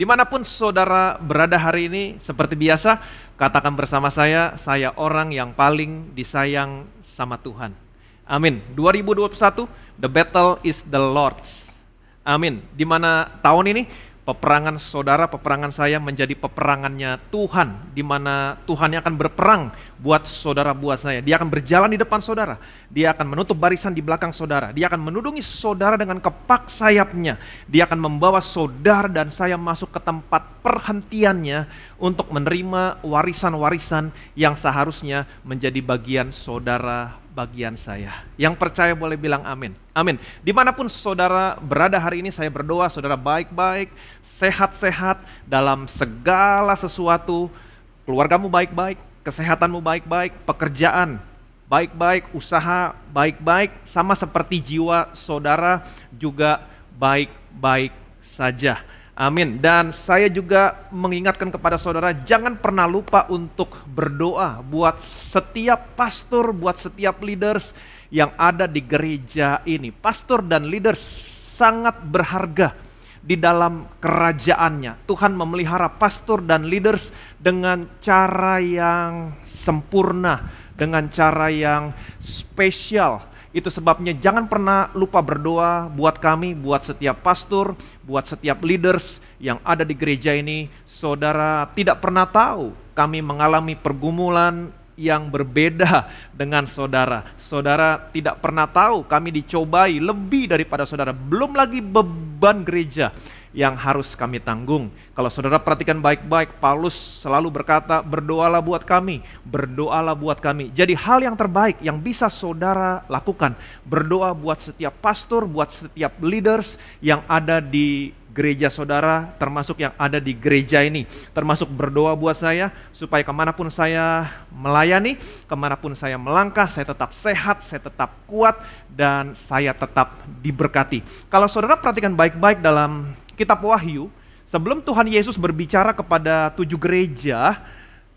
Dimanapun saudara berada hari ini, seperti biasa, katakan bersama saya orang yang paling disayang sama Tuhan. Amin. 2021, the battle is the Lord's. Amin. Dimana tahun ini, peperangan saudara, peperangan saya menjadi peperangannya Tuhan. Dimana Tuhan yang akan berperang buat saudara, buat saya. Dia akan berjalan di depan saudara. Dia akan menutup barisan di belakang saudara. Dia akan menudungi saudara dengan kepak sayapnya. Dia akan membawa saudara dan saya masuk ke tempat perhentiannya untuk menerima warisan-warisan yang seharusnya menjadi bagian saudara, bagian saya. Yang percaya boleh bilang amin. Amin. Dimanapun saudara berada hari ini, saya berdoa saudara baik-baik, sehat-sehat dalam segala sesuatu. Keluargamu baik-baik, kesehatanmu baik-baik, pekerjaan baik-baik, usaha baik-baik, sama seperti jiwa saudara juga baik-baik saja. Amin. Dan saya juga mengingatkan kepada saudara, jangan pernah lupa untuk berdoa buat setiap pastor, buat setiap leaders yang ada di gereja ini. Pastor dan leaders sangat berharga di dalam kerajaannya. Tuhan memelihara pastor dan leaders dengan cara yang sempurna, dengan cara yang spesial. Itu sebabnya jangan pernah lupa berdoa buat kami, buat setiap pastor, buat setiap leaders yang ada di gereja ini. Saudara tidak pernah tahu kami mengalami pergumulan yang berbeda dengan saudara. Saudara tidak pernah tahu kami dicobai lebih daripada saudara. Belum lagi beban gereja yang harus kami tanggung. Kalau saudara perhatikan baik-baik, Paulus selalu berkata, berdoalah buat kami, berdoalah buat kami. Jadi hal yang terbaik yang bisa saudara lakukan, berdoa buat setiap pastor, buat setiap leaders yang ada di gereja saudara, termasuk yang ada di gereja ini. Termasuk berdoa buat saya, supaya kemanapun saya melayani, kemanapun saya melangkah, saya tetap sehat, saya tetap kuat, dan saya tetap diberkati. Kalau saudara perhatikan baik-baik dalam Kitab Wahyu, sebelum Tuhan Yesus berbicara kepada 7 gereja,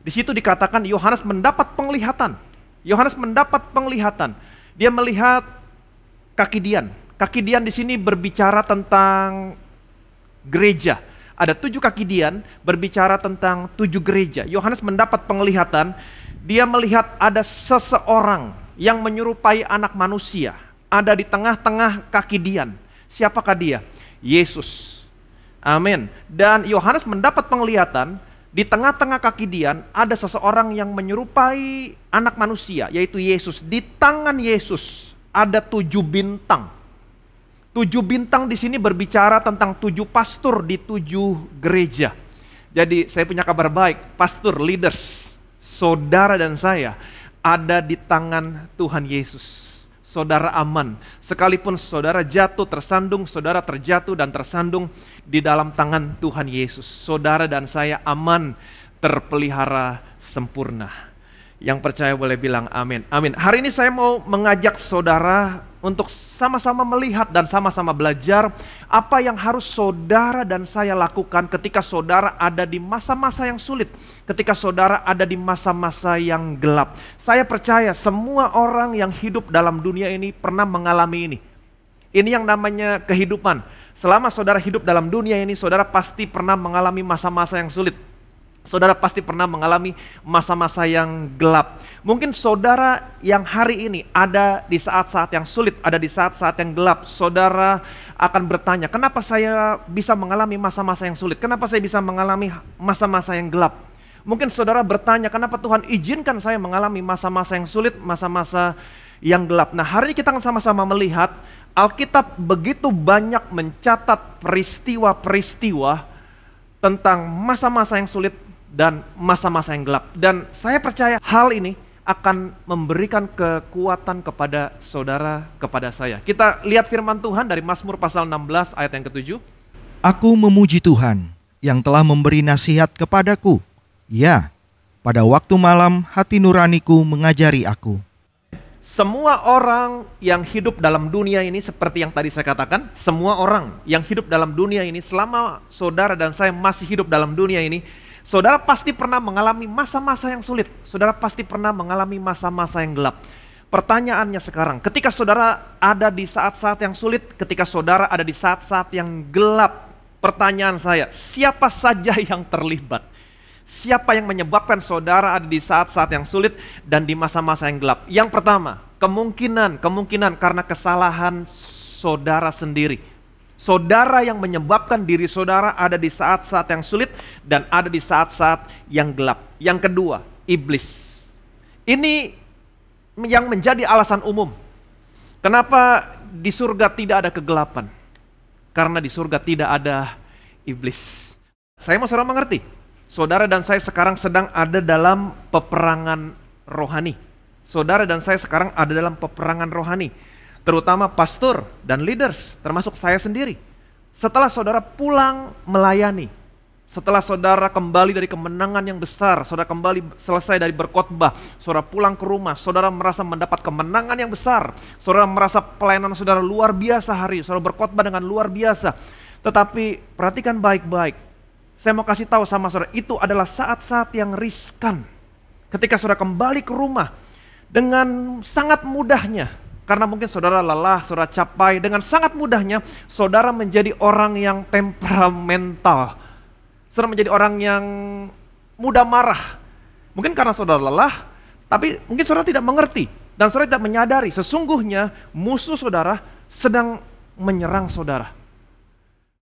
di situ dikatakan Yohanes mendapat penglihatan. Yohanes mendapat penglihatan. Dia melihat kaki Dian. Kaki Dian di sini berbicara tentang gereja. Ada 7 kaki Dian berbicara tentang 7 gereja. Yohanes mendapat penglihatan. Dia melihat ada seseorang yang menyerupai anak manusia. Ada di tengah-tengah kaki Dian. Siapakah dia? Yesus. Amin. Dan Yohanes mendapat penglihatan, di tengah-tengah kaki Dian ada seseorang yang menyerupai anak manusia, yaitu Yesus. Di tangan Yesus ada 7 bintang. 7 bintang di sini berbicara tentang 7 pastor di 7 gereja. Jadi saya punya kabar baik, pastor, leaders, saudara dan saya ada di tangan Tuhan Yesus. Saudara aman, sekalipun saudara jatuh, tersandung, saudara terjatuh dan tersandung di dalam tangan Tuhan Yesus. Saudara dan saya aman, terpelihara sempurna. Yang percaya boleh bilang amin. Amin. Hari ini saya mau mengajak saudara untuk sama-sama melihat dan sama-sama belajar apa yang harus saudara dan saya lakukan ketika saudara ada di masa-masa yang sulit, ketika saudara ada di masa-masa yang gelap. Saya percaya semua orang yang hidup dalam dunia ini pernah mengalami ini. Ini yang namanya kehidupan. Selama saudara hidup dalam dunia ini, saudara pasti pernah mengalami masa-masa yang sulit. Saudara pasti pernah mengalami masa-masa yang gelap. Mungkin saudara yang hari ini ada di saat-saat yang sulit, ada di saat-saat yang gelap. Saudara akan bertanya, kenapa saya bisa mengalami masa-masa yang sulit? Kenapa saya bisa mengalami masa-masa yang gelap? Mungkin saudara bertanya, kenapa Tuhan izinkan saya mengalami masa-masa yang sulit, masa-masa yang gelap? Nah, hari ini kita akan sama-sama melihat Alkitab begitu banyak mencatat peristiwa-peristiwa tentang masa-masa yang sulit dan masa-masa yang gelap. Dan saya percaya hal ini akan memberikan kekuatan kepada saudara, kepada saya. Kita lihat firman Tuhan dari Mazmur pasal 16 ayat yang ke-7. Aku memuji Tuhan yang telah memberi nasihat kepadaku. Ya, pada waktu malam hati nuraniku mengajari aku. Semua orang yang hidup dalam dunia ini seperti yang tadi saya katakan, semua orang yang hidup dalam dunia ini, selama saudara dan saya masih hidup dalam dunia ini, saudara pasti pernah mengalami masa-masa yang sulit. Saudara pasti pernah mengalami masa-masa yang gelap. Pertanyaannya sekarang, ketika saudara ada di saat-saat yang sulit, ketika saudara ada di saat-saat yang gelap, Pertanyaan saya, siapa saja yang terlibat? Siapa yang menyebabkan saudara ada di saat-saat yang sulit dan di masa-masa yang gelap? Yang pertama, kemungkinan karena kesalahan saudara sendiri. Saudara yang menyebabkan diri saudara ada di saat-saat yang sulit dan ada di saat-saat yang gelap. Yang kedua, iblis. Ini yang menjadi alasan umum. Kenapa di surga tidak ada kegelapan? Karena di surga tidak ada iblis. Saya mau saudara mengerti, saudara dan saya sekarang sedang ada dalam peperangan rohani. Saudara dan saya sekarang ada dalam peperangan rohani. Terutama pastor dan leaders, termasuk saya sendiri. Setelah saudara pulang melayani, setelah saudara kembali dari kemenangan yang besar, saudara kembali selesai dari berkhotbah, saudara pulang ke rumah, saudara merasa mendapat kemenangan yang besar, saudara merasa pelayanan saudara luar biasa hari, saudara berkhotbah dengan luar biasa. Tetapi perhatikan baik-baik, saya mau kasih tahu sama saudara, itu adalah saat-saat yang riskan. Ketika saudara kembali ke rumah, dengan sangat mudahnya, karena mungkin saudara lelah, saudara capai, dengan sangat mudahnya saudara menjadi orang yang temperamental. Saudara menjadi orang yang mudah marah. Mungkin karena saudara lelah, tapi mungkin saudara tidak mengerti. Dan saudara tidak menyadari sesungguhnya musuh saudara sedang menyerang saudara.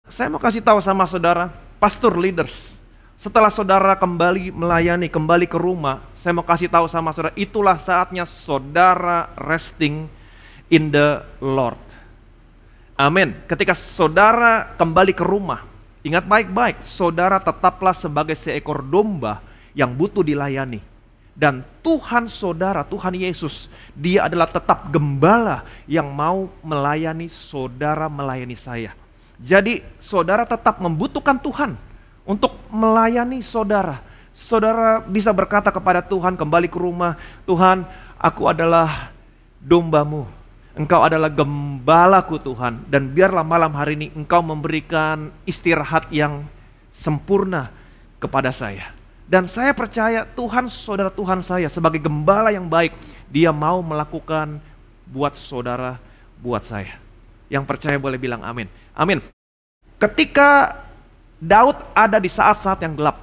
Saya mau kasih tahu sama saudara, pastor leaders, setelah saudara kembali melayani, kembali ke rumah, saya mau kasih tahu sama saudara, itulah saatnya saudara resting in the Lord. Amin. Ketika saudara kembali ke rumah, ingat baik-baik, saudara tetaplah sebagai seekor domba yang butuh dilayani. Dan Tuhan saudara, Tuhan Yesus, Dia adalah tetap gembala yang mau melayani saudara, melayani saya. Jadi saudara tetap membutuhkan Tuhan untuk melayani saudara. Saudara bisa berkata kepada Tuhan kembali ke rumah, Tuhan, aku adalah dombamu, Engkau adalah gembalaku Tuhan, dan biarlah malam hari ini Engkau memberikan istirahat yang sempurna kepada saya. Dan saya percaya Tuhan, saudara Tuhan saya sebagai gembala yang baik, Dia mau melakukan buat saudara, buat saya. Yang percaya boleh bilang amin. Amin. Ketika Daud ada di saat-saat yang gelap,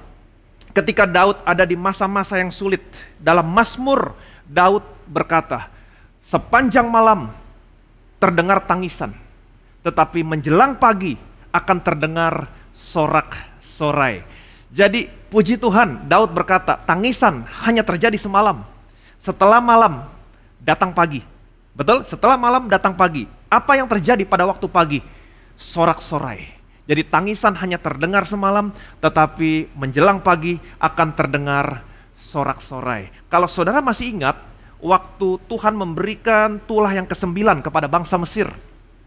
ketika Daud ada di masa-masa yang sulit, dalam Mazmur Daud berkata, sepanjang malam terdengar tangisan, tetapi menjelang pagi akan terdengar sorak-sorai. Jadi puji Tuhan, Daud berkata, tangisan hanya terjadi semalam. Setelah malam datang pagi. Betul? Setelah malam datang pagi. Apa yang terjadi pada waktu pagi? Sorak-sorai. Jadi tangisan hanya terdengar semalam, tetapi menjelang pagi akan terdengar sorak-sorai. Kalau saudara masih ingat, waktu Tuhan memberikan tulah yang ke-9 kepada bangsa Mesir.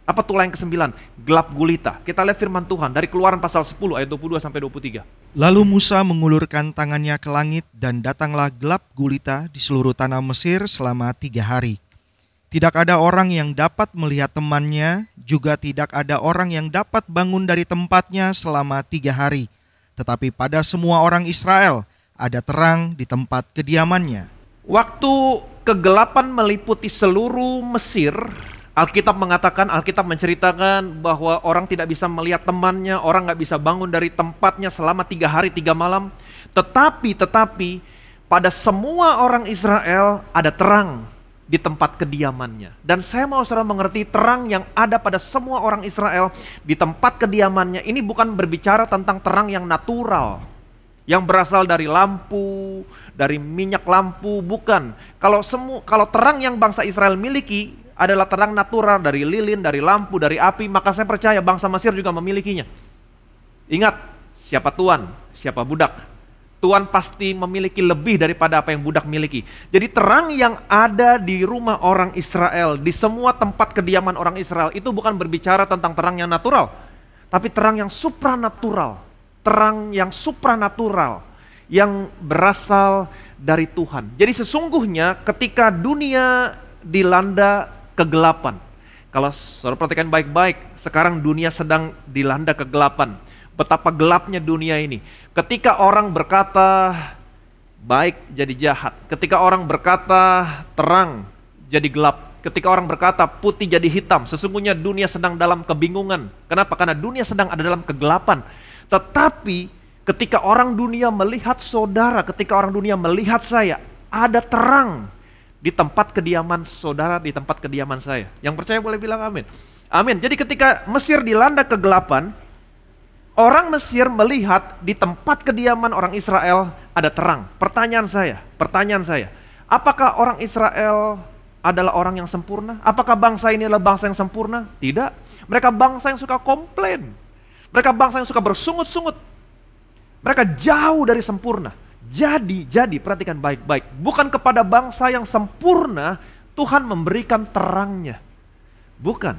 Apa tulah yang ke-9? Gelap gulita. Kita lihat firman Tuhan dari Keluaran pasal 10 ayat 22 sampai 23. Lalu Musa mengulurkan tangannya ke langit dan datanglah gelap gulita di seluruh tanah Mesir selama 3 hari. Tidak ada orang yang dapat melihat temannya, juga tidak ada orang yang dapat bangun dari tempatnya selama 3 hari. Tetapi pada semua orang Israel ada terang di tempat kediamannya. Waktu kegelapan meliputi seluruh Mesir, Alkitab mengatakan, Alkitab menceritakan bahwa orang tidak bisa melihat temannya, orang gak bisa bangun dari tempatnya selama 3 hari 3 malam. Tetapi pada semua orang Israel ada terang di tempat kediamannya. Dan saya mau saudara mengerti, terang yang ada pada semua orang Israel di tempat kediamannya ini bukan berbicara tentang terang yang natural, yang berasal dari lampu, dari minyak lampu, bukan. Kalau terang yang bangsa Israel miliki adalah terang natural dari lilin, dari lampu, dari api, maka saya percaya bangsa Mesir juga memilikinya. Ingat, siapa tuan, siapa budak. Tuan pasti memiliki lebih daripada apa yang budak miliki. Jadi terang yang ada di rumah orang Israel, di semua tempat kediaman orang Israel, itu bukan berbicara tentang terang yang natural, tapi terang yang supranatural. Terang yang supranatural yang berasal dari Tuhan. Jadi sesungguhnya ketika dunia dilanda kegelapan, kalau saudara perhatikan baik-baik, sekarang dunia sedang dilanda kegelapan. Betapa gelapnya dunia ini. Ketika orang berkata baik jadi jahat, ketika orang berkata terang jadi gelap, ketika orang berkata putih jadi hitam, sesungguhnya dunia sedang dalam kebingungan. Kenapa? Karena dunia sedang ada dalam kegelapan. Tetapi ketika orang dunia melihat saudara, ketika orang dunia melihat saya, ada terang di tempat kediaman saudara, di tempat kediaman saya. Yang percaya boleh bilang amin. Amin. Jadi ketika Mesir dilanda kegelapan, orang Mesir melihat di tempat kediaman orang Israel ada terang. Pertanyaan saya, apakah orang Israel adalah orang yang sempurna? Apakah bangsa ini adalah bangsa yang sempurna? Tidak. Mereka bangsa yang suka komplain. Mereka bangsa yang suka bersungut-sungut. Mereka jauh dari sempurna. Jadi perhatikan baik-baik. Bukan kepada bangsa yang sempurna Tuhan memberikan terangnya. Bukan.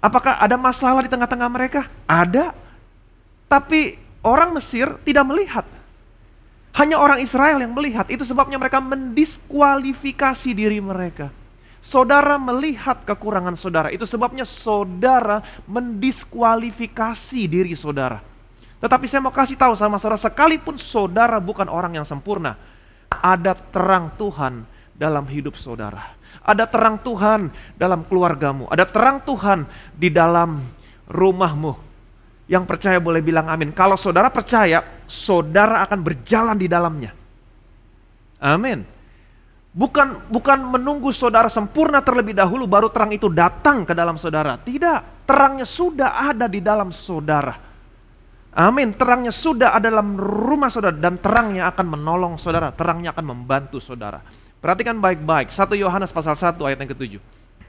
Apakah ada masalah di tengah-tengah mereka? Ada. Tapi orang Mesir tidak melihat. Hanya orang Israel yang melihat. Itu sebabnya mereka mendiskualifikasi diri mereka. Saudara melihat kekurangan saudara. Itu sebabnya saudara mendiskualifikasi diri saudara. Tetapi saya mau kasih tahu sama saudara, sekalipun saudara bukan orang yang sempurna, ada terang Tuhan dalam hidup saudara. Ada terang Tuhan dalam keluargamu. Ada terang Tuhan di dalam rumahmu. Yang percaya boleh bilang amin. Kalau saudara percaya, saudara akan berjalan di dalamnya. Amin. Bukan menunggu saudara sempurna terlebih dahulu baru terang itu datang ke dalam saudara. Tidak, terangnya sudah ada di dalam saudara. Amin, terangnya sudah ada dalam rumah saudara dan terangnya akan menolong saudara, terangnya akan membantu saudara. Perhatikan baik-baik, 1 Yohanes pasal 1 ayat yang ke-7.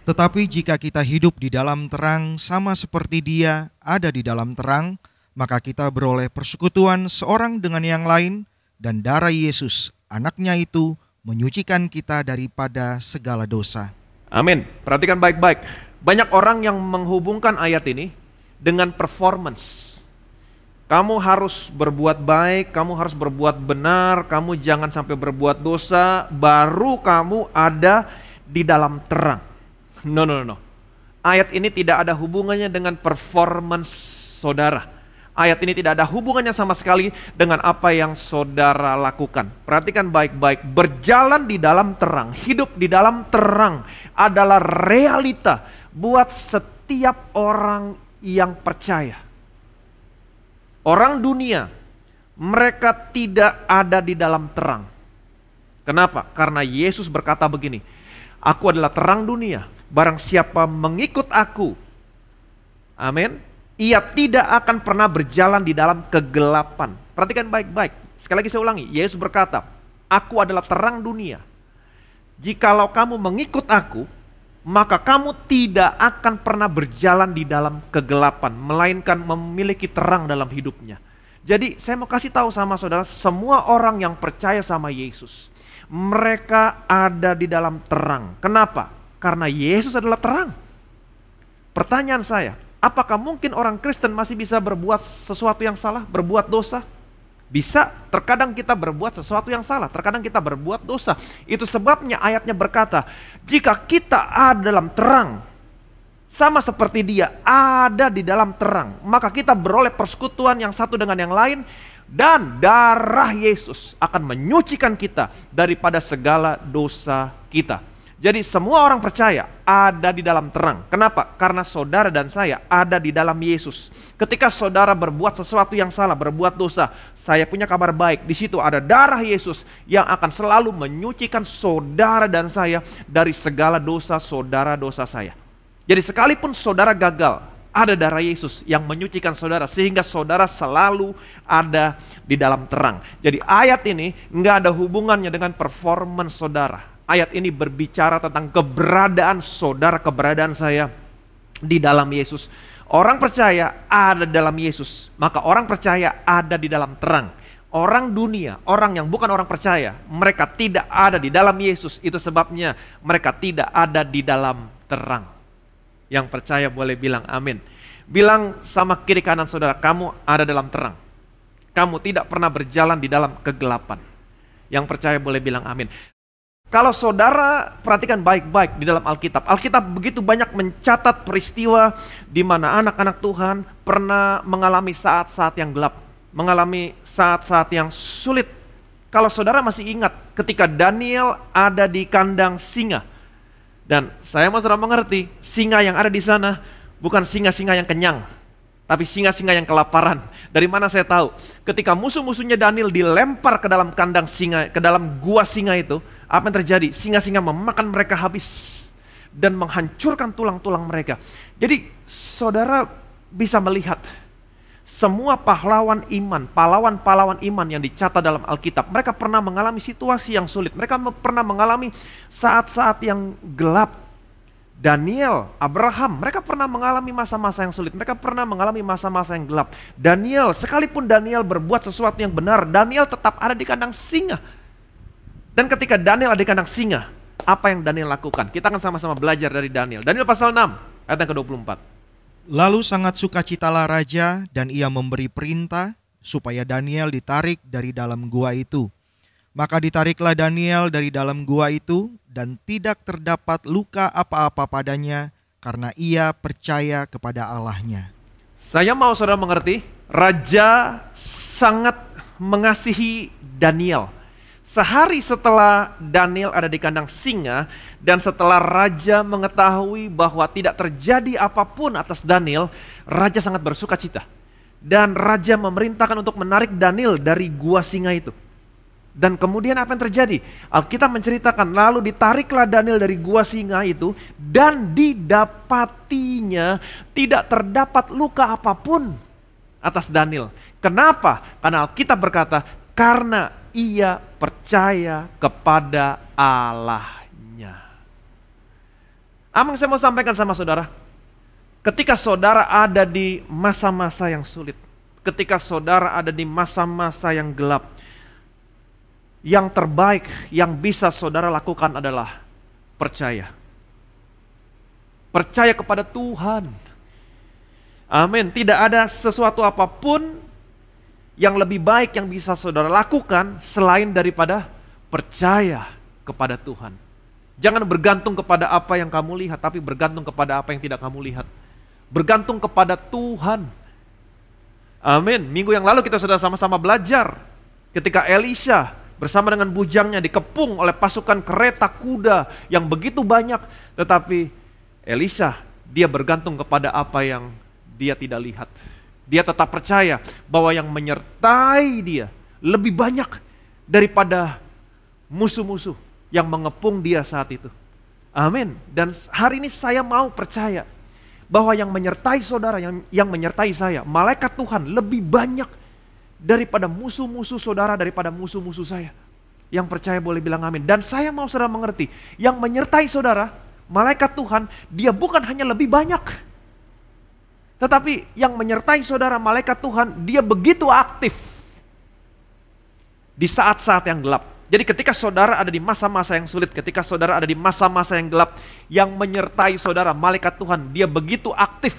Tetapi jika kita hidup di dalam terang sama seperti Dia ada di dalam terang, maka kita beroleh persekutuan seorang dengan yang lain, dan darah Yesus, anaknya itu, menyucikan kita daripada segala dosa. Amin. Perhatikan baik-baik. Banyak orang yang menghubungkan ayat ini dengan performance. Kamu harus berbuat baik, kamu harus berbuat benar, kamu jangan sampai berbuat dosa, baru kamu ada di dalam terang. No. Ayat ini tidak ada hubungannya dengan performance saudara. Ayat ini tidak ada hubungannya sama sekali dengan apa yang saudara lakukan. Perhatikan baik-baik, berjalan di dalam terang, hidup di dalam terang adalah realita buat setiap orang yang percaya. Orang dunia, mereka tidak ada di dalam terang. Kenapa? Karena Yesus berkata begini, aku adalah terang dunia, barang siapa mengikut aku, amin, ia tidak akan pernah berjalan di dalam kegelapan. Perhatikan baik-baik, sekali lagi saya ulangi, Yesus berkata, aku adalah terang dunia. Jikalau kamu mengikut aku, maka kamu tidak akan pernah berjalan di dalam kegelapan, melainkan memiliki terang dalam hidupnya. Jadi saya mau kasih tahu sama saudara, semua orang yang percaya sama Yesus, mereka ada di dalam terang. Kenapa? Karena Yesus adalah terang. Pertanyaan saya, apakah mungkin orang Kristen masih bisa berbuat sesuatu yang salah, berbuat dosa? Bisa, terkadang kita berbuat sesuatu yang salah, terkadang kita berbuat dosa. Itu sebabnya ayatnya berkata, jika kita ada dalam terang, sama seperti Dia ada di dalam terang, maka kita beroleh persekutuan yang satu dengan yang lain, dan darah Yesus akan menyucikan kita daripada segala dosa kita. Jadi semua orang percaya ada di dalam terang. Kenapa? Karena saudara dan saya ada di dalam Yesus. Ketika saudara berbuat sesuatu yang salah, berbuat dosa, saya punya kabar baik. Di situ ada darah Yesus yang akan selalu menyucikan saudara dan saya dari segala dosa saudara, dosa saya. Jadi sekalipun saudara gagal, ada darah Yesus yang menyucikan saudara sehingga saudara selalu ada di dalam terang. Jadi ayat ini nggak ada hubungannya dengan performance saudara. Ayat ini berbicara tentang keberadaan saudara, keberadaan saya di dalam Yesus. Orang percaya ada dalam Yesus, maka orang percaya ada di dalam terang. Orang dunia, orang yang bukan orang percaya, mereka tidak ada di dalam Yesus. Itu sebabnya mereka tidak ada di dalam terang. Yang percaya boleh bilang amin. Bilang sama kiri kanan saudara, kamu ada dalam terang. Kamu tidak pernah berjalan di dalam kegelapan. Yang percaya boleh bilang amin. Kalau saudara perhatikan baik-baik di dalam Alkitab. Alkitab begitu banyak mencatat peristiwa di mana anak-anak Tuhan pernah mengalami saat-saat yang gelap. Mengalami saat-saat yang sulit. Kalau saudara masih ingat ketika Daniel ada di kandang singa. Dan saya mau saudara mengerti, singa yang ada di sana bukan singa-singa yang kenyang, tapi singa-singa yang kelaparan. Dari mana saya tahu? Ketika musuh-musuhnya Daniel dilempar ke dalam kandang singa, ke dalam gua singa itu, apa yang terjadi? Singa-singa memakan mereka habis dan menghancurkan tulang-tulang mereka. Jadi saudara bisa melihat semua pahlawan iman, pahlawan-pahlawan iman yang dicatat dalam Alkitab, mereka pernah mengalami situasi yang sulit. Mereka pernah mengalami saat-saat yang gelap. Daniel, Abraham, mereka pernah mengalami masa-masa yang sulit. Mereka pernah mengalami masa-masa yang gelap. Daniel, sekalipun Daniel berbuat sesuatu yang benar, Daniel tetap ada di kandang singa. Dan ketika Daniel ada di kandang singa, apa yang Daniel lakukan? Kita akan sama-sama belajar dari Daniel. Daniel pasal 6, ayat yang ke-24. Lalu sangat sukacitalah raja dan ia memberi perintah supaya Daniel ditarik dari dalam gua itu. Maka ditariklah Daniel dari dalam gua itu dan tidak terdapat luka apa-apa padanya karena ia percaya kepada Allahnya. Saya mau saudara mengerti, raja sangat mengasihi Daniel. Sehari setelah Daniel ada di kandang singa dan setelah raja mengetahui bahwa tidak terjadi apapun atas Daniel, raja sangat bersuka cita. Dan raja memerintahkan untuk menarik Daniel dari gua singa itu. Dan kemudian apa yang terjadi? Alkitab menceritakan lalu ditariklah Daniel dari gua singa itu dan didapatinya tidak terdapat luka apapun atas Daniel. Kenapa? Karena Alkitab berkata, karena ia percaya kepada Allahnya. Apa yang saya mau sampaikan sama saudara? Ketika saudara ada di masa-masa yang sulit, ketika saudara ada di masa-masa yang gelap, yang terbaik yang bisa saudara lakukan adalah percaya. Percaya kepada Tuhan. Amin. Tidak ada sesuatu apapun yang lebih baik yang bisa saudara lakukan selain daripada percaya kepada Tuhan. Jangan bergantung kepada apa yang kamu lihat, tapi bergantung kepada apa yang tidak kamu lihat. Bergantung kepada Tuhan. Amin. Minggu yang lalu kita sudah sama-sama belajar ketika Elisha bersama dengan bujangnya dikepung oleh pasukan kereta kuda yang begitu banyak. Tetapi Elisha, dia bergantung kepada apa yang dia tidak lihat. Dia tetap percaya bahwa yang menyertai dia lebih banyak daripada musuh-musuh yang mengepung dia saat itu. Amin. Dan hari ini saya mau percaya bahwa yang menyertai saudara, yang menyertai saya, malaikat Tuhan lebih banyak daripada musuh-musuh saudara, daripada musuh-musuh saya. Yang percaya boleh bilang amin. Dan saya mau saudara mengerti, yang menyertai saudara, malaikat Tuhan, dia bukan hanya lebih banyak. Tetapi yang menyertai saudara, malaikat Tuhan, dia begitu aktif di saat-saat yang gelap. Jadi ketika saudara ada di masa-masa yang sulit, ketika saudara ada di masa-masa yang gelap, yang menyertai saudara, malaikat Tuhan, dia begitu aktif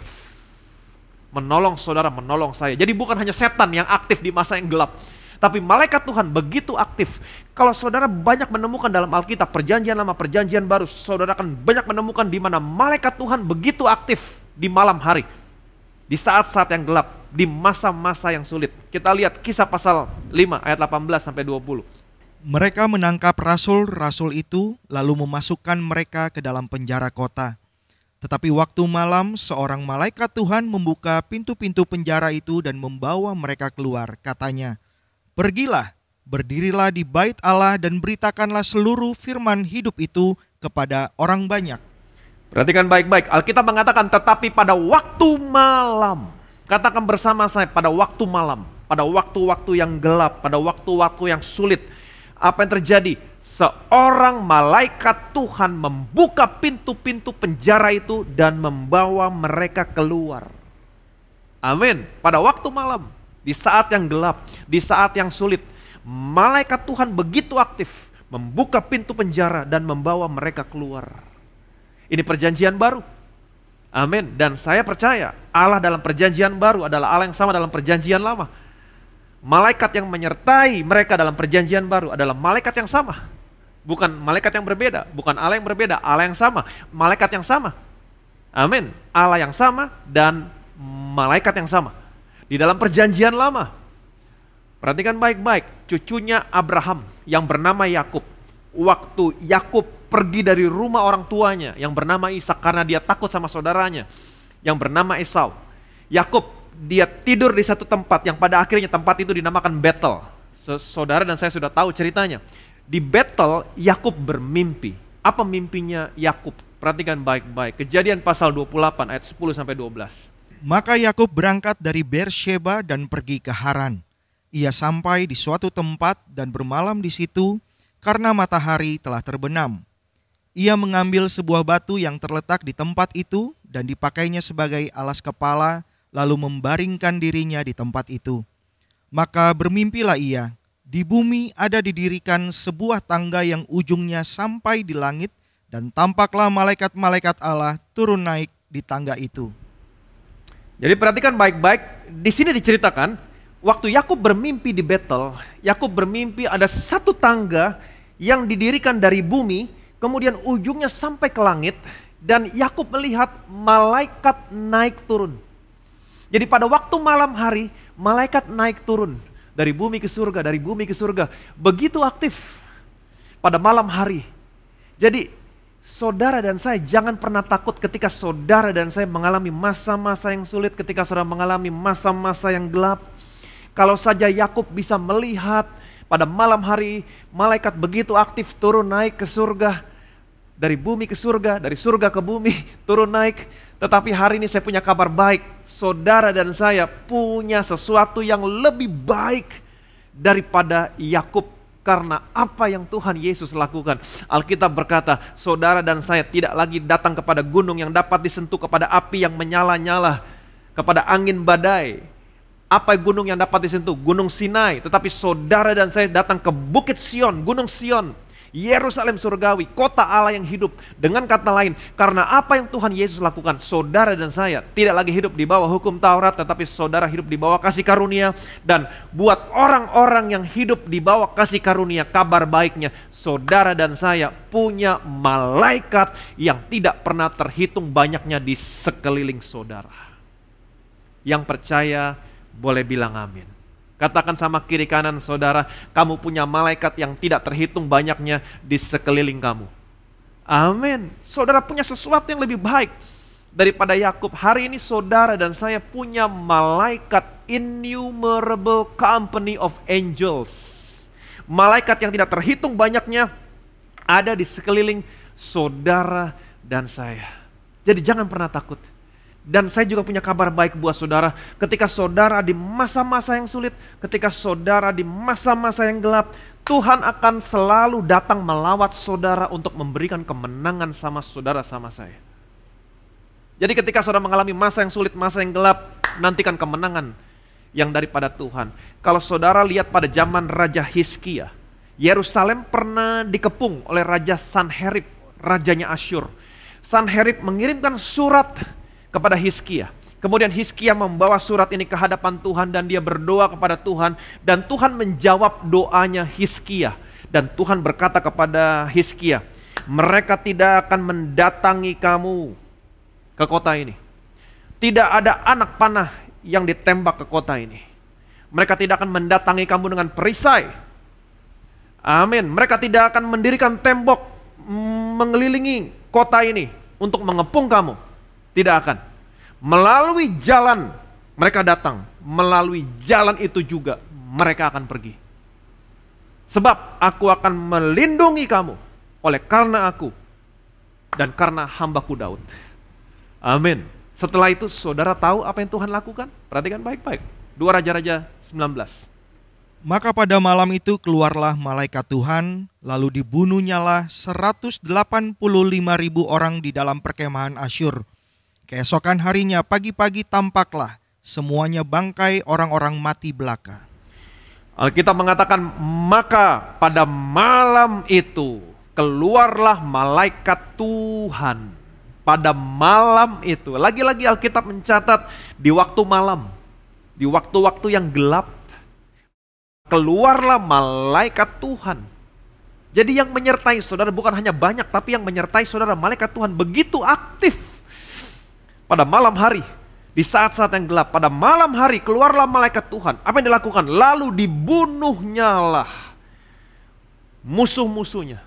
menolong saudara, menolong saya. Jadi bukan hanya setan yang aktif di masa yang gelap, tapi malaikat Tuhan begitu aktif. Kalau saudara banyak menemukan dalam Alkitab, perjanjian lama, perjanjian baru, saudara akan banyak menemukan di mana malaikat Tuhan begitu aktif di malam hari. Di saat-saat yang gelap, di masa-masa yang sulit. Kita lihat Kisah pasal 5 ayat 18 sampai 20. Mereka menangkap rasul-rasul itu lalu memasukkan mereka ke dalam penjara kota. Tetapi waktu malam seorang malaikat Tuhan membuka pintu-pintu penjara itu dan membawa mereka keluar. Katanya, "Pergilah, berdirilah di bait Allah dan beritakanlah seluruh firman hidup itu kepada orang banyak." Perhatikan baik-baik, Alkitab mengatakan tetapi pada waktu malam. Katakan bersama saya, pada waktu malam, pada waktu-waktu yang gelap, pada waktu-waktu yang sulit. Apa yang terjadi? Seorang malaikat Tuhan membuka pintu-pintu penjara itu dan membawa mereka keluar. Amin. Pada waktu malam, di saat yang gelap, di saat yang sulit, malaikat Tuhan begitu aktif membuka pintu penjara dan membawa mereka keluar. Ini perjanjian baru. Amin. Dan saya percaya Allah dalam perjanjian baru adalah Allah yang sama dalam perjanjian lama. Malaikat yang menyertai mereka dalam perjanjian baru adalah malaikat yang sama. Bukan malaikat yang berbeda, bukan Allah yang berbeda, Allah yang sama, malaikat yang sama. Amin. Allah yang sama dan malaikat yang sama. Di dalam perjanjian lama, perhatikan baik-baik, cucunya Abraham yang bernama Yakub. Waktu Yakub pergi dari rumah orang tuanya yang bernama Ishak karena dia takut sama saudaranya yang bernama Esau. Yakub dia tidur di satu tempat yang pada akhirnya tempat itu dinamakan Betel. Saudara dan saya sudah tahu ceritanya. Di Betel Yakub bermimpi. Apa mimpinya Yakub? Perhatikan baik-baik. Kejadian pasal 28 ayat 10 sampai 12. Maka Yakub berangkat dari Beersheba dan pergi ke Haran. Ia sampai di suatu tempat dan bermalam di situ karena matahari telah terbenam. Ia mengambil sebuah batu yang terletak di tempat itu dan dipakainya sebagai alas kepala, lalu membaringkan dirinya di tempat itu. Maka bermimpilah ia, di bumi ada didirikan sebuah tangga yang ujungnya sampai di langit, dan tampaklah malaikat-malaikat Allah turun naik di tangga itu. Jadi perhatikan baik-baik, di sini diceritakan, waktu Yakub bermimpi di Betel, Yakub bermimpi ada satu tangga yang didirikan dari bumi, kemudian ujungnya sampai ke langit, dan Yakub melihat malaikat naik turun. Jadi pada waktu malam hari, malaikat naik turun dari bumi ke surga, dari bumi ke surga. Begitu aktif pada malam hari. Jadi saudara dan saya jangan pernah takut ketika saudara dan saya mengalami masa-masa yang sulit, ketika saudara mengalami masa-masa yang gelap. Kalau saja Yakub bisa melihat pada malam hari, malaikat begitu aktif turun naik ke surga, dari bumi ke surga, dari surga ke bumi, turun naik. Tetapi hari ini saya punya kabar baik, saudara dan saya punya sesuatu yang lebih baik daripada Yakub. Karena apa yang Tuhan Yesus lakukan. Alkitab berkata, saudara dan saya tidak lagi datang kepada gunung yang dapat disentuh, kepada api yang menyala-nyala, kepada angin badai. Apa gunung yang dapat disentuh? Gunung Sinai. Tetapi saudara dan saya datang ke Bukit Sion, Gunung Sion, Yerusalem surgawi, kota Allah yang hidup. Dengan kata lain, karena apa yang Tuhan Yesus lakukan, saudara dan saya tidak lagi hidup di bawah hukum Taurat, tetapi saudara hidup di bawah kasih karunia. Dan buat orang-orang yang hidup di bawah kasih karunia, kabar baiknya, saudara dan saya punya malaikat yang tidak pernah terhitung banyaknya di sekeliling saudara. Yang percaya boleh bilang amin. Katakan sama kiri kanan saudara, kamu punya malaikat yang tidak terhitung banyaknya di sekeliling kamu. Amin. Saudara punya sesuatu yang lebih baik daripada Yakub. Hari ini saudara dan saya punya malaikat, innumerable company of angels. Malaikat yang tidak terhitung banyaknya ada di sekeliling saudara dan saya. Jadi jangan pernah takut. Dan saya juga punya kabar baik buat saudara. Ketika saudara di masa-masa yang sulit, ketika saudara di masa-masa yang gelap, Tuhan akan selalu datang melawat saudara untuk memberikan kemenangan sama saudara sama saya. Jadi ketika saudara mengalami masa yang sulit, masa yang gelap, nantikan kemenangan yang daripada Tuhan. Kalau saudara lihat pada zaman Raja Hizkia, Yerusalem pernah dikepung oleh Raja Sanherib, rajanya Asyur. Sanherib mengirimkan surat kepada Hizkia. Kemudian Hizkia membawa surat ini ke hadapan Tuhan dan dia berdoa kepada Tuhan, dan Tuhan menjawab doanya Hizkia. Dan Tuhan berkata kepada Hizkia, mereka tidak akan mendatangi kamu ke kota ini. Tidak ada anak panah yang ditembak ke kota ini. Mereka tidak akan mendatangi kamu dengan perisai. Amin. Mereka tidak akan mendirikan tembok mengelilingi kota ini untuk mengepung kamu. Tidak akan. Melalui jalan mereka datang, melalui jalan itu juga mereka akan pergi. Sebab aku akan melindungi kamu oleh karena aku dan karena hambaku Daud. Amin. Setelah itu saudara tahu apa yang Tuhan lakukan? Perhatikan baik-baik. 2 Raja-Raja 19. Maka pada malam itu keluarlah malaikat Tuhan, lalu dibunuhnyalah 185.000 orang di dalam perkemahan Asyur. Keesokan harinya pagi-pagi tampaklah semuanya bangkai orang-orang mati belaka. Alkitab mengatakan, maka pada malam itu keluarlah malaikat Tuhan. Pada malam itu, lagi-lagi Alkitab mencatat di waktu malam, di waktu-waktu yang gelap, keluarlah malaikat Tuhan. Jadi yang menyertai saudara bukan hanya banyak, tapi yang menyertai saudara, malaikat Tuhan begitu aktif. Pada malam hari, di saat-saat yang gelap, pada malam hari keluarlah malaikat Tuhan. Apa yang dilakukan? Lalu dibunuhnyalah musuh-musuhnya.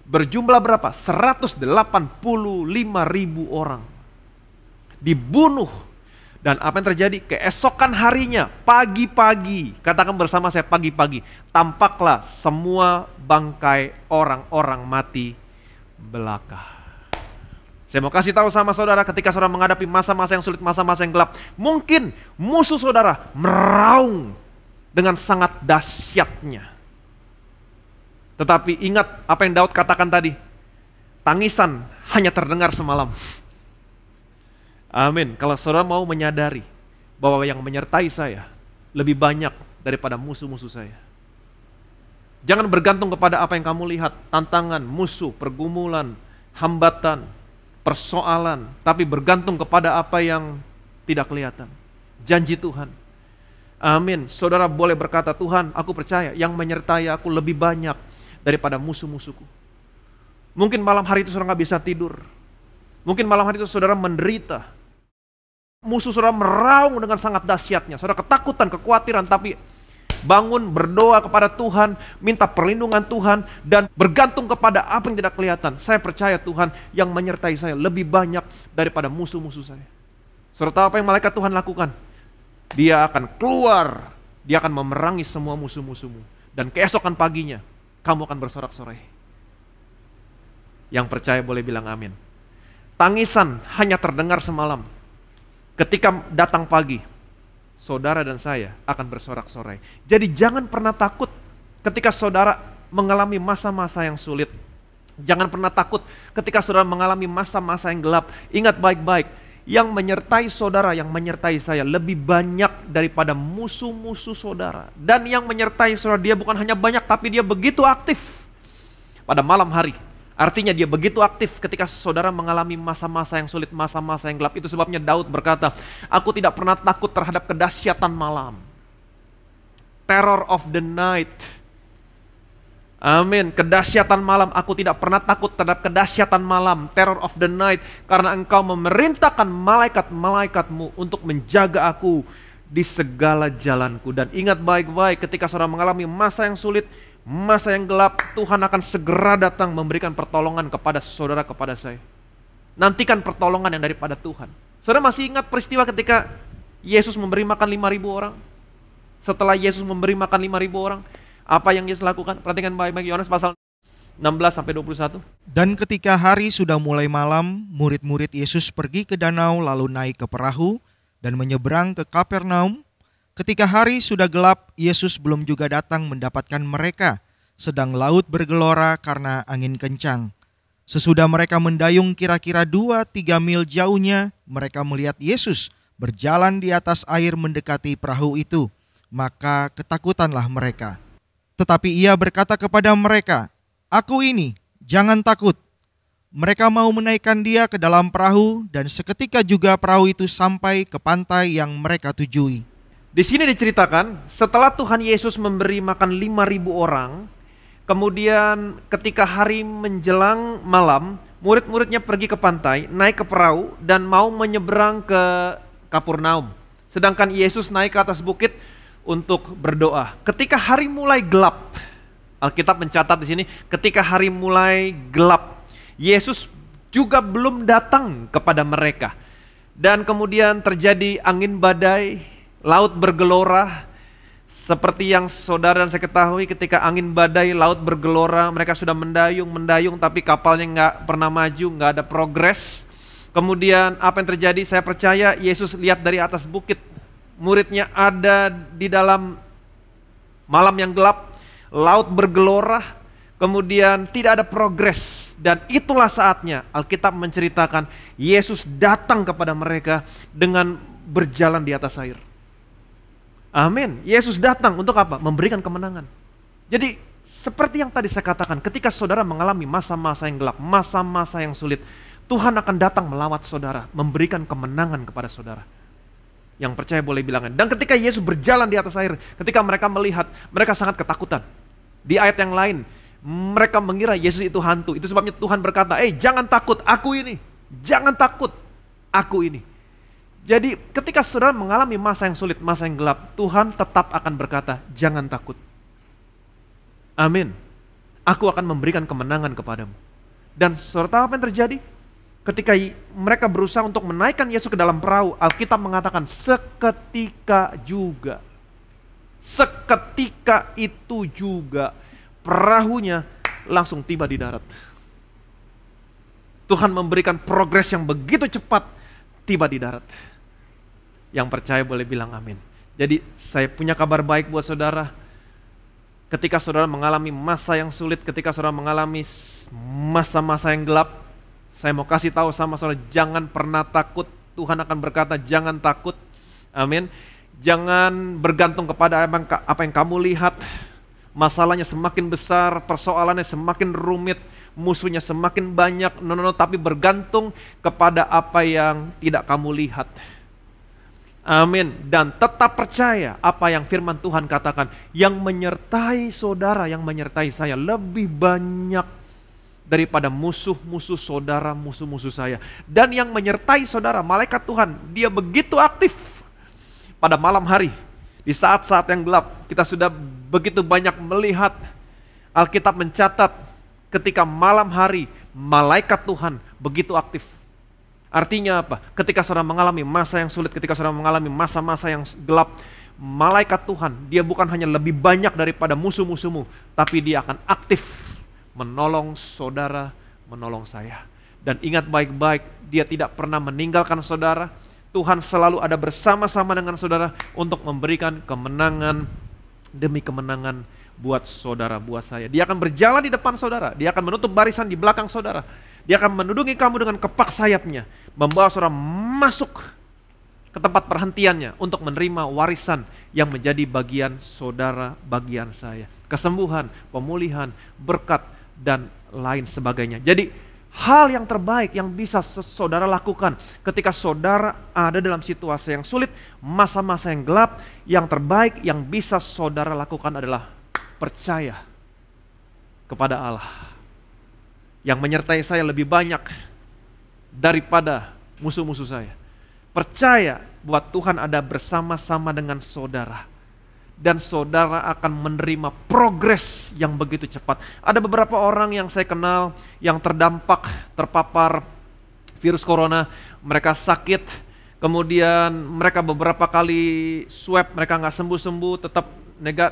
berjumlah berapa? 185.000 orang. Dibunuh. Dan apa yang terjadi? Keesokan harinya, pagi-pagi, katakan bersama saya pagi-pagi, tampaklah semua bangkai orang-orang mati belaka. Saya mau kasih tahu sama saudara, ketika saudara menghadapi masa-masa yang sulit, masa-masa yang gelap, mungkin musuh saudara meraung dengan sangat dahsyatnya. Tetapi ingat apa yang Daud katakan tadi, tangisan hanya terdengar semalam. Amin. Kalau saudara mau menyadari bahwa yang menyertai saya lebih banyak daripada musuh-musuh saya. Jangan bergantung kepada apa yang kamu lihat, tantangan, musuh, pergumulan, hambatan, persoalan, tapi bergantung kepada apa yang tidak kelihatan. Janji Tuhan. Amin. Saudara boleh berkata, Tuhan, aku percaya yang menyertai aku lebih banyak daripada musuh-musuhku. Mungkin malam hari itu saudara gak bisa tidur. Mungkin malam hari itu saudara menderita. Musuh saudara meraung dengan sangat dahsyatnya. Saudara ketakutan, kekhawatiran, tapi bangun, berdoa kepada Tuhan, minta perlindungan Tuhan, dan bergantung kepada apa yang tidak kelihatan. Saya percaya Tuhan yang menyertai saya lebih banyak daripada musuh-musuh saya. Saudara tahu apa yang malaikat Tuhan lakukan? Dia akan keluar, dia akan memerangi semua musuh-musuhmu. Dan keesokan paginya, kamu akan bersorak-sorai. Yang percaya boleh bilang amin. Tangisan hanya terdengar semalam. Ketika datang pagi, saudara dan saya akan bersorak-sorai. Jadi jangan pernah takut ketika saudara mengalami masa-masa yang sulit. Jangan pernah takut ketika saudara mengalami masa-masa yang gelap. Ingat baik-baik, yang menyertai saudara, yang menyertai saya lebih banyak daripada musuh-musuh saudara. Dan yang menyertai saudara, dia bukan hanya banyak, tapi dia begitu aktif pada malam hari. Artinya dia begitu aktif ketika saudara mengalami masa-masa yang sulit, masa-masa yang gelap. Itu sebabnya Daud berkata, aku tidak pernah takut terhadap kedahsyatan malam. Terror of the night. Amin. Kedahsyatan malam, aku tidak pernah takut terhadap kedahsyatan malam. Terror of the night. Karena engkau memerintahkan malaikat-malaikatmu untuk menjaga aku di segala jalanku. Dan ingat baik-baik ketika saudara mengalami masa yang sulit, masa yang gelap, Tuhan akan segera datang memberikan pertolongan kepada saudara, kepada saya. Nantikan pertolongan yang daripada Tuhan. Saudara masih ingat peristiwa ketika Yesus memberi makan 5.000 orang? Setelah Yesus memberi makan 5.000 orang, apa yang Yesus lakukan? Perhatikan baik-baik, Yohanes pasal 16-21. Dan ketika hari sudah mulai malam, murid-murid Yesus pergi ke danau lalu naik ke perahu dan menyeberang ke Kapernaum. Ketika hari sudah gelap, Yesus belum juga datang mendapatkan mereka, sedang laut bergelora karena angin kencang. Sesudah mereka mendayung kira-kira 2-3 mil jauhnya, mereka melihat Yesus berjalan di atas air mendekati perahu itu. Maka ketakutanlah mereka. Tetapi ia berkata kepada mereka, "Aku ini, jangan takut." Mereka mau menaikkan dia ke dalam perahu, dan seketika juga perahu itu sampai ke pantai yang mereka tujui. Di sini diceritakan setelah Tuhan Yesus memberi makan 5.000 orang, kemudian ketika hari menjelang malam, murid-muridnya pergi ke pantai, naik ke perahu dan mau menyeberang ke Kapernaum. Sedangkan Yesus naik ke atas bukit untuk berdoa. Ketika hari mulai gelap, Alkitab mencatat di sini, ketika hari mulai gelap, Yesus juga belum datang kepada mereka. Dan kemudian terjadi angin badai, laut bergelora. Seperti yang saudara dan saya ketahui, ketika angin badai, laut bergelora, mereka sudah mendayung, tapi kapalnya nggak pernah maju, nggak ada progres. Kemudian apa yang terjadi? Saya percaya Yesus lihat dari atas bukit, muridnya ada di dalam malam yang gelap, laut bergelora, kemudian tidak ada progres. Dan itulah saatnya Alkitab menceritakan Yesus datang kepada mereka dengan berjalan di atas air. Amin. Yesus datang untuk apa? Memberikan kemenangan. Jadi seperti yang tadi saya katakan, ketika saudara mengalami masa-masa yang gelap, masa-masa yang sulit, Tuhan akan datang melawat saudara, memberikan kemenangan kepada saudara. Yang percaya boleh bilang. Dan ketika Yesus berjalan di atas air, ketika mereka melihat, mereka sangat ketakutan. Di ayat yang lain, mereka mengira Yesus itu hantu. Itu sebabnya Tuhan berkata, jangan takut, aku ini. Jangan takut, aku ini. Jadi ketika saudara mengalami masa yang sulit, masa yang gelap, Tuhan tetap akan berkata, jangan takut. Amin. aku akan memberikan kemenangan kepadamu. Dan saudara tahu apa yang terjadi? Ketika mereka berusaha untuk menaikkan Yesus ke dalam perahu, Alkitab mengatakan seketika juga. Seketika itu juga perahunya langsung tiba di darat. Tuhan memberikan progres yang begitu cepat, tiba di darat. Yang percaya boleh bilang amin. Jadi saya punya kabar baik buat saudara. Ketika saudara mengalami masa yang sulit, ketika saudara mengalami masa-masa yang gelap, saya mau kasih tahu sama saudara, jangan pernah takut. Tuhan akan berkata, jangan takut. Amin. Jangan bergantung kepada apa yang kamu lihat. Masalahnya semakin besar, persoalannya semakin rumit, musuhnya semakin banyak. No, tapi bergantung kepada apa yang tidak kamu lihat. Amin. Dan tetap percaya apa yang firman Tuhan katakan. Yang menyertai saudara, yang menyertai saya lebih banyak daripada musuh-musuh saudara, musuh-musuh saya. Dan yang menyertai saudara, malaikat Tuhan, dia begitu aktif pada malam hari. Di saat-saat yang gelap, kita sudah begitu banyak melihat. Alkitab mencatat ketika malam hari, malaikat Tuhan begitu aktif. Artinya apa? Ketika saudara mengalami masa yang sulit, ketika saudara mengalami masa-masa yang gelap, malaikat Tuhan, dia bukan hanya lebih banyak daripada musuh-musuhmu, tapi dia akan aktif menolong saudara, menolong saya. Dan ingat baik-baik, dia tidak pernah meninggalkan saudara. Tuhan selalu ada bersama-sama dengan saudara untuk memberikan kemenangan demi kemenangan buat saudara, buat saya. Dia akan berjalan di depan saudara, dia akan menutup barisan di belakang saudara. Dia akan menudungi kamu dengan kepak sayapnya, membawa saudara masuk ke tempat perhentiannya untuk menerima warisan yang menjadi bagian saudara, bagian saya. Kesembuhan, pemulihan, berkat, dan lain sebagainya. Jadi hal yang terbaik yang bisa saudara lakukan ketika saudara ada dalam situasi yang sulit, masa-masa yang gelap, yang terbaik yang bisa saudara lakukan adalah percaya kepada Allah yang menyertai saya lebih banyak daripada musuh-musuh saya. Percaya bahwa Tuhan ada bersama-sama dengan saudara. Dan saudara akan menerima progres yang begitu cepat. Ada beberapa orang yang saya kenal yang terpapar virus corona. Mereka sakit, kemudian mereka beberapa kali swab, mereka nggak sembuh-sembuh,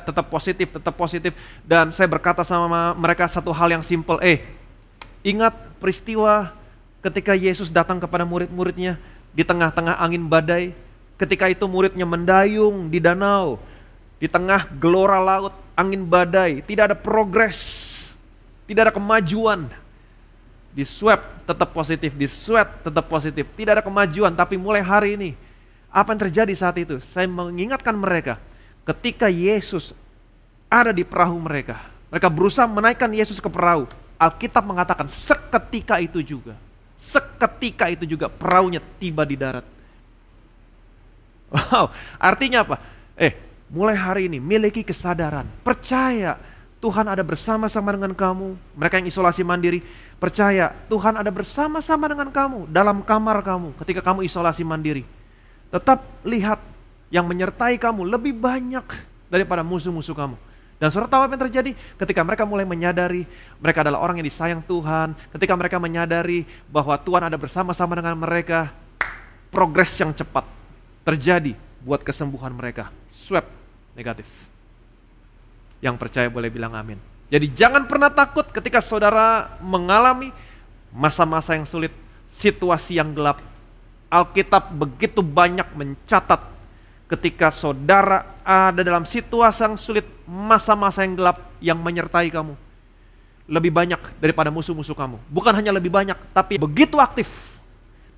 tetap positif. Dan saya berkata sama mereka satu hal yang simple, ingat peristiwa ketika Yesus datang kepada murid-muridnya di tengah-tengah angin badai. Ketika itu muridnya mendayung di danau, di tengah gelora laut, angin badai, tidak ada progres, tidak ada kemajuan. Di swab tetap positif, di swab tetap positif, tidak ada kemajuan. Tapi mulai hari ini, apa yang terjadi saat itu? Saya mengingatkan mereka, ketika Yesus ada di perahu mereka berusaha menaikkan Yesus ke perahu. Alkitab mengatakan seketika itu juga perahunya tiba di darat. Wow, artinya apa? Mulai hari ini miliki kesadaran, percaya Tuhan ada bersama-sama dengan kamu. Mereka yang isolasi mandiri, percaya Tuhan ada bersama-sama dengan kamu dalam kamar kamu ketika kamu isolasi mandiri. Tetap lihat yang menyertai kamu lebih banyak daripada musuh-musuh kamu. Dan saudara tahu apa yang terjadi? Ketika mereka mulai menyadari mereka adalah orang yang disayang Tuhan, ketika mereka menyadari bahwa Tuhan ada bersama-sama dengan mereka, progres yang cepat terjadi buat kesembuhan mereka. Swab negatif. Yang percaya boleh bilang amin. Jadi jangan pernah takut ketika saudara mengalami masa-masa yang sulit, situasi yang gelap. Alkitab begitu banyak mencatat ketika saudara ada dalam situasi yang sulit, masa-masa yang gelap yang menyertai kamu. Lebih banyak daripada musuh-musuh kamu. Bukan hanya lebih banyak, tapi begitu aktif.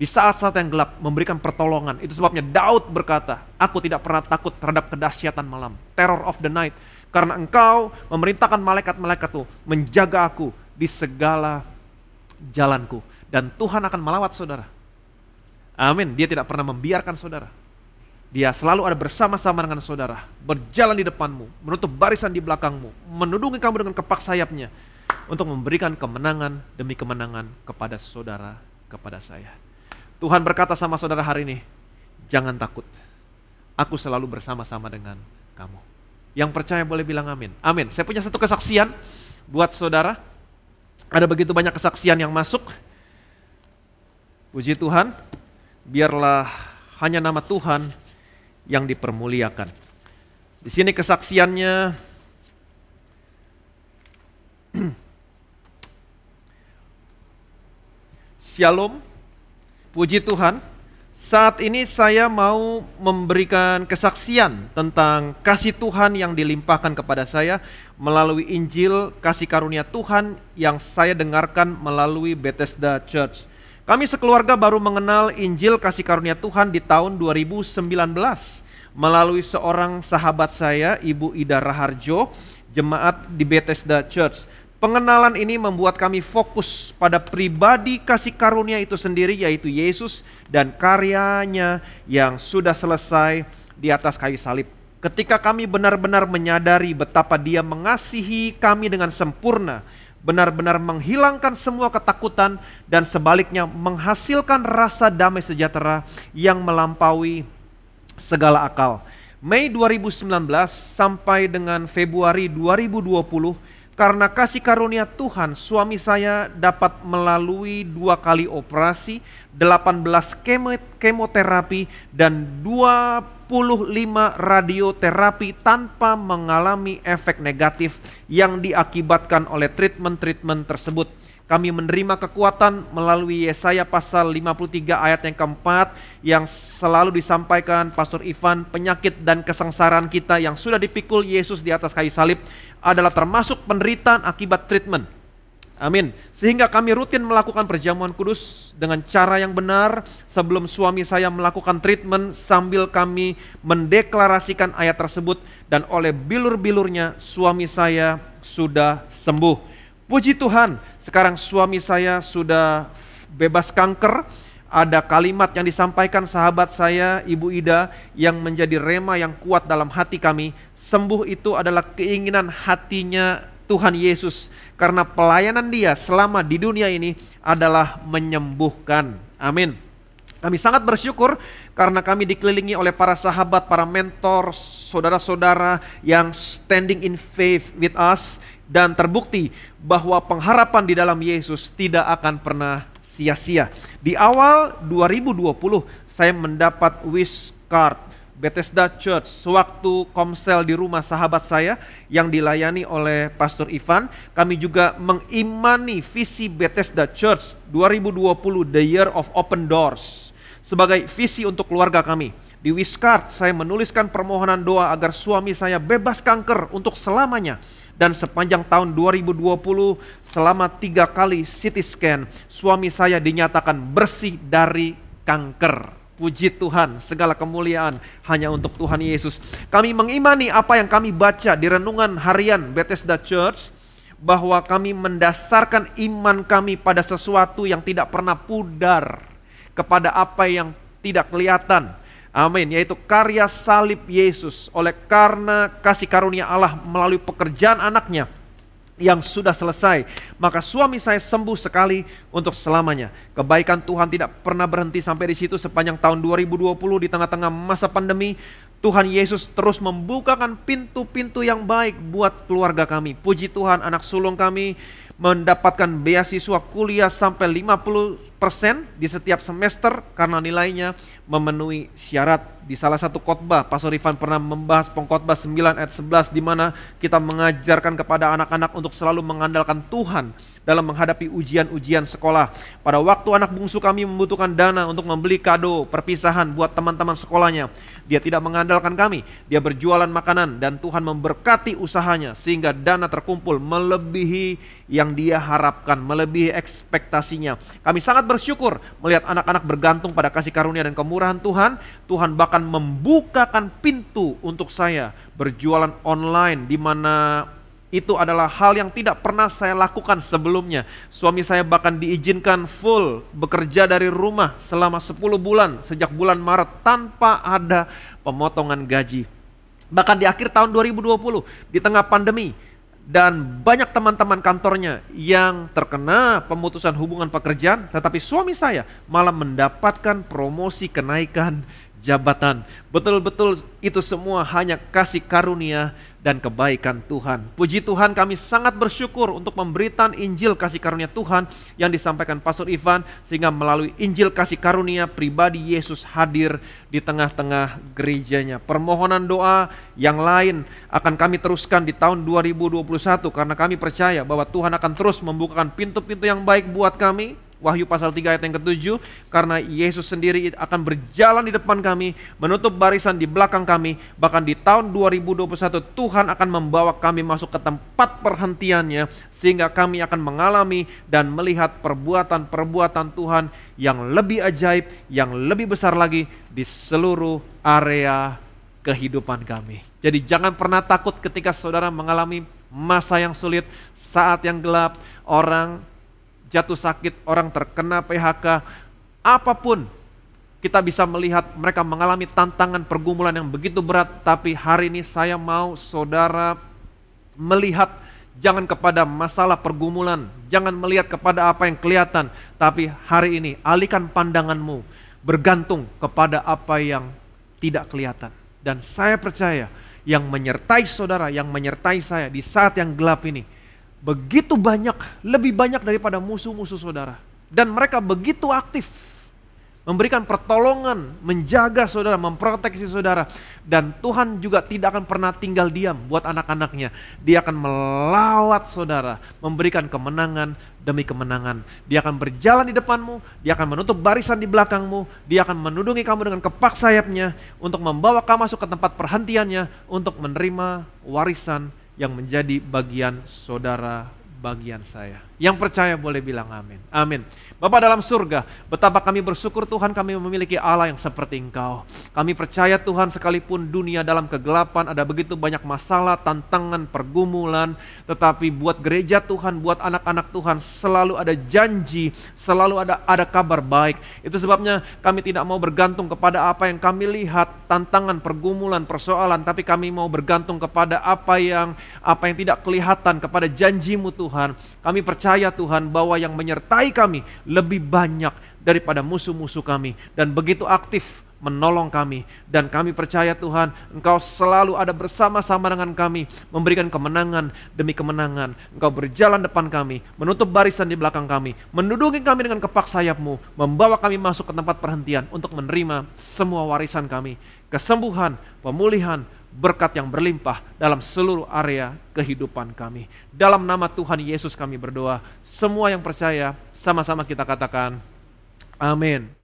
Di saat-saat yang gelap memberikan pertolongan. Itu sebabnya Daud berkata, aku tidak pernah takut terhadap kedahsyatan malam. Terror of the night. Karena engkau memerintahkan malaikat-malaikatmu menjaga aku di segala jalanku. Dan Tuhan akan melawat saudara. Amin. Dia tidak pernah membiarkan saudara. Dia selalu ada bersama-sama dengan saudara. Berjalan di depanmu, menutup barisan di belakangmu, menudungi kamu dengan kepak sayapnya. Untuk memberikan kemenangan demi kemenangan kepada saudara, kepada saya. Tuhan berkata sama saudara hari ini, jangan takut, aku selalu bersama-sama dengan kamu. Yang percaya boleh bilang amin. Amin. Saya punya satu kesaksian buat saudara. Ada begitu banyak kesaksian yang masuk. Puji Tuhan, biarlah hanya nama Tuhan yang dipermuliakan. Di sini kesaksiannya Shalom, puji Tuhan. Saat ini saya mau memberikan kesaksian tentang kasih Tuhan yang dilimpahkan kepada saya melalui Injil kasih karunia Tuhan yang saya dengarkan melalui Bethesda Church. Kami sekeluarga baru mengenal Injil kasih karunia Tuhan di tahun 2019 melalui seorang sahabat saya, Ibu Ida Raharjo, jemaat di Bethesda Church. Pengenalan ini membuat kami fokus pada pribadi kasih karunia itu sendiri, yaitu Yesus dan karyanya yang sudah selesai di atas kayu salib. Ketika kami benar-benar menyadari betapa Dia mengasihi kami dengan sempurna, benar-benar menghilangkan semua ketakutan dan sebaliknya menghasilkan rasa damai sejahtera yang melampaui segala akal. Mei 2019 sampai dengan Februari 2020, karena kasih karunia Tuhan, suami saya dapat melalui 2 kali operasi, 18 kemoterapi, dan 25 radioterapi tanpa mengalami efek negatif yang diakibatkan oleh treatment-treatment tersebut. Kami menerima kekuatan melalui Yesaya pasal 53 ayat yang keempat yang selalu disampaikan Pastor Ivan. Penyakit dan kesengsaraan kita yang sudah dipikul Yesus di atas kayu salib adalah termasuk penderitaan akibat treatment. Amin. Sehingga kami rutin melakukan perjamuan kudus dengan cara yang benar sebelum suami saya melakukan treatment, sambil kami mendeklarasikan ayat tersebut, dan oleh bilur-bilurnya suami saya sudah sembuh. Puji Tuhan, sekarang suami saya sudah bebas kanker. Ada kalimat yang disampaikan sahabat saya, Ibu Ida, yang menjadi rema yang kuat dalam hati kami. Sembuh itu adalah keinginan hatinya Tuhan Yesus, karena pelayanan Dia selama di dunia ini adalah menyembuhkan. Amin. Kami sangat bersyukur karena kami dikelilingi oleh para sahabat, para mentor, saudara-saudara yang standing in faith with us, dan terbukti bahwa pengharapan di dalam Yesus tidak akan pernah sia-sia. Di awal 2020 saya mendapat wish card Bethesda Church sewaktu komsel di rumah sahabat saya yang dilayani oleh Pastor Ivan. Kami juga mengimani visi Bethesda Church 2020 The Year of Open Doors sebagai visi untuk keluarga kami. Di wish card saya menuliskan permohonan doa agar suami saya bebas kanker untuk selamanya. Dan sepanjang tahun 2020 selama 3 kali CT scan, suami saya dinyatakan bersih dari kanker. Puji Tuhan, segala kemuliaan hanya untuk Tuhan Yesus. Kami mengimani apa yang kami baca di renungan harian Bethesda Church, bahwa kami mendasarkan iman kami pada sesuatu yang tidak pernah pudar, kepada apa yang tidak kelihatan. Amin, yaitu karya salib Yesus. Oleh karena kasih karunia Allah melalui pekerjaan anaknya yang sudah selesai, maka suami saya sembuh sekali untuk selamanya. Kebaikan Tuhan tidak pernah berhenti sampai di situ. Sepanjang tahun 2020 di tengah-tengah masa pandemi, Tuhan Yesus terus membukakan pintu-pintu yang baik buat keluarga kami. Puji Tuhan, anak sulung kami mendapatkan beasiswa kuliah sampai 50% di setiap semester karena nilainya memenuhi syarat. Di salah satu khotbah, Pastor Ivan pernah membahas pengkhotbah 9 ayat 11, di mana kita mengajarkan kepada anak-anak untuk selalu mengandalkan Tuhan dalam menghadapi ujian-ujian sekolah. Pada waktu anak bungsu kami membutuhkan dana untuk membeli kado perpisahan buat teman-teman sekolahnya, dia tidak mengandalkan kami. Dia berjualan makanan dan Tuhan memberkati usahanya sehingga dana terkumpul melebihi yang dia harapkan, melebihi ekspektasinya. Kami sangat bersyukur melihat anak-anak bergantung pada kasih karunia dan kemurahan Tuhan. Tuhan bahkan membukakan pintu untuk saya berjualan online, di mana itu adalah hal yang tidak pernah saya lakukan sebelumnya. Suami saya bahkan diizinkan full bekerja dari rumah selama 10 bulan sejak bulan Maret tanpa ada pemotongan gaji. Bahkan di akhir tahun 2020 di tengah pandemi dan banyak teman-teman kantornya yang terkena pemutusan hubungan pekerjaan, tetapi suami saya malah mendapatkan promosi, kenaikan jabatan. Betul-betul itu semua hanya kasih karunia dan kebaikan Tuhan. Puji Tuhan, kami sangat bersyukur untuk pemberitaan Injil kasih karunia Tuhan yang disampaikan Pastor Ivan, sehingga melalui Injil kasih karunia pribadi Yesus hadir di tengah-tengah gerejanya. Permohonan doa yang lain akan kami teruskan di tahun 2021 karena kami percaya bahwa Tuhan akan terus membukakan pintu-pintu yang baik buat kami. Wahyu pasal 3 ayat yang ke-7, karena Yesus sendiri akan berjalan di depan kami, menutup barisan di belakang kami. Bahkan di tahun 2021 Tuhan akan membawa kami masuk ke tempat perhentiannya, sehingga kami akan mengalami dan melihat perbuatan-perbuatan Tuhan yang lebih ajaib, yang lebih besar lagi di seluruh area kehidupan kami. Jadi jangan pernah takut ketika saudara mengalami masa yang sulit, saat yang gelap, orang jatuh sakit, orang terkena PHK, apapun kita bisa melihat mereka mengalami tantangan pergumulan yang begitu berat. Tapi hari ini saya mau saudara melihat jangan kepada masalah pergumulan, jangan melihat kepada apa yang kelihatan, tapi hari ini alihkan pandanganmu bergantung kepada apa yang tidak kelihatan. Dan saya percaya yang menyertai saudara, yang menyertai saya di saat yang gelap ini begitu banyak, lebih banyak daripada musuh-musuh saudara. Dan mereka begitu aktif memberikan pertolongan, menjaga saudara, memproteksi saudara. Dan Tuhan juga tidak akan pernah tinggal diam buat anak-anaknya. Dia akan melawat saudara, memberikan kemenangan demi kemenangan. Dia akan berjalan di depanmu, dia akan menutup barisan di belakangmu, dia akan menudungi kamu dengan kepak sayapnya untuk membawa kamu masuk ke tempat perhentiannya, untuk menerima warisan yang menjadi bagian saudara, bagian saya. Yang percaya boleh bilang amin. Amin. Bapa dalam surga, betapa kami bersyukur Tuhan kami memiliki Allah yang seperti Engkau. Kami percaya Tuhan, sekalipun dunia dalam kegelapan, ada begitu banyak masalah, tantangan, pergumulan, tetapi buat gereja Tuhan, buat anak-anak Tuhan selalu ada janji, selalu ada kabar baik. Itu sebabnya kami tidak mau bergantung kepada apa yang kami lihat, tantangan, pergumulan, persoalan, tapi kami mau bergantung kepada apa yang tidak kelihatan, kepada janji-Mu Tuhan. Kami percaya Tuhan bahwa yang menyertai kami lebih banyak daripada musuh-musuh kami, dan begitu aktif menolong kami. Dan kami percaya Tuhan, Engkau selalu ada bersama-sama dengan kami, memberikan kemenangan demi kemenangan. Engkau berjalan depan kami, menutup barisan di belakang kami, menudungi kami dengan kepak sayap-Mu, membawa kami masuk ke tempat perhentian untuk menerima semua warisan kami, kesembuhan, pemulihan, berkat yang berlimpah dalam seluruh area kehidupan kami. Dalam nama Tuhan Yesus kami berdoa. Semua yang percaya sama-sama kita katakan amin.